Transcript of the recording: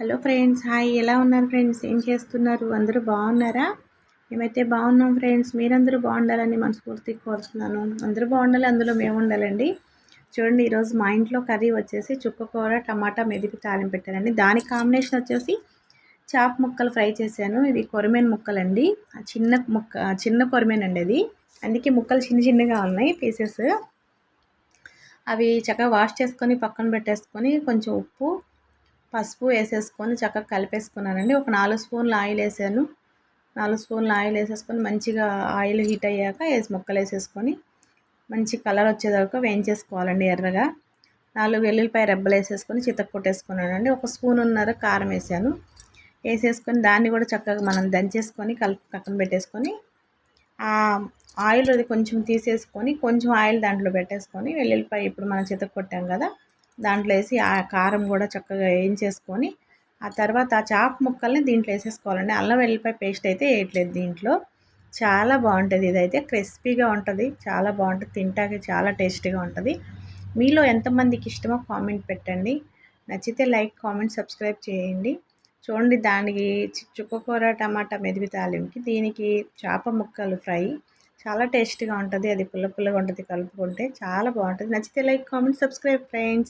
Hello friends, hi. ఎలా ఉన్నారు friends? ఏం చేస్తున్నారు? అందరూ బాగున్నారా? మేమైతే బాగున్నాం ఫ్రెండ్స్. మీరందరూ బాగుండాలని మనస్ఫూర్తిగా కోరుతున్నాను. అందరూ బాగుండాలి, అందులో మేము ఉండాలండి. చూడండి, ఈరోజు మా ఇంట్లో కర్రీ వచ్చేసి చుక్కకూర టమాటా మెదిపి తాలింపు పెట్టానండి. దానికి కాంబినేషన్ వచ్చేసి చాప్ ముక్కలు ఫ్రై చేశాను. ఇవి కొరమేను ముక్కలండి. చిన్న కొరమేనండి అది. అందుకే ముక్కలు చిన్న చిన్నగా ఉన్నాయి పీసెస్. అవి చక్కగా వాష్ చేసుకొని పక్కన పెట్టేసుకొని కొంచెం ఉప్పు పసుపు వేసేసుకొని చక్కగా కలిపేసుకున్నానండి. ఒక 4 స్పూన్ల ఆయిల్ వేసాను. 4 స్పూన్ల ఆయిల్ వేసేసుకొని మంచిగా ఆయిల్ హీట్ అయ్యాక ముక్కలు వేసేసుకొని మంచి కలర్ వచ్చేదాకా వేయించేసుకోవాలండి ఎర్రగా. 4 వెల్లుల్లిపాయ రెబ్బలు వేసేసుకొని చితక్కొట్టేసుకున్నానండి. ఒక స్పూనున్నర కారం వేసేసుకొని దాన్ని కూడా చక్కగా మనం దంచేసుకొని కలిపి పక్కన పెట్టేసుకొని ఆయిల్ అది కొంచెం తీసేసుకొని కొంచెం ఆయిల్ దాంట్లో పెట్టేసుకొని వెల్లుల్లిపాయ ఇప్పుడు మనం చితక్కొట్టాం కదా, దాంట్లో వేసి ఆ కారం కూడా చక్కగా వేయించేసుకొని ఆ తర్వాత ఆ చాప్ ముక్కల్ని దీంట్లో వేసేసుకోవాలండి. అల్లం వెల్లుల్లిపాయ పేస్ట్ అయితే వేయట్లేదు దీంట్లో. చాలా బాగుంటుంది. ఇదైతే క్రిస్పీగా ఉంటుంది, చాలా బాగుంటుంది, తింటాకి చాలా టేస్టీగా ఉంటుంది. మీలో ఎంతమందికి ఇష్టమో కామెంట్ పెట్టండి. నచ్చితే లైక్, కామెంట్, సబ్స్క్రైబ్ చేయండి. చూడండి, దానికి చుక్కకూర టమాటా మెదిపి తాలింపుకి దీనికి చేప ముక్కలు ఫ్రై చాలా టేస్టీగా ఉంటుంది. అది పుల్ల పుల్లగా ఉంటుంది, కలుపుకుంటే చాలా బాగుంటుంది. నచ్చితే లైక్, కామెంట్, సబ్స్క్రైబ్ ఫ్రెండ్స్.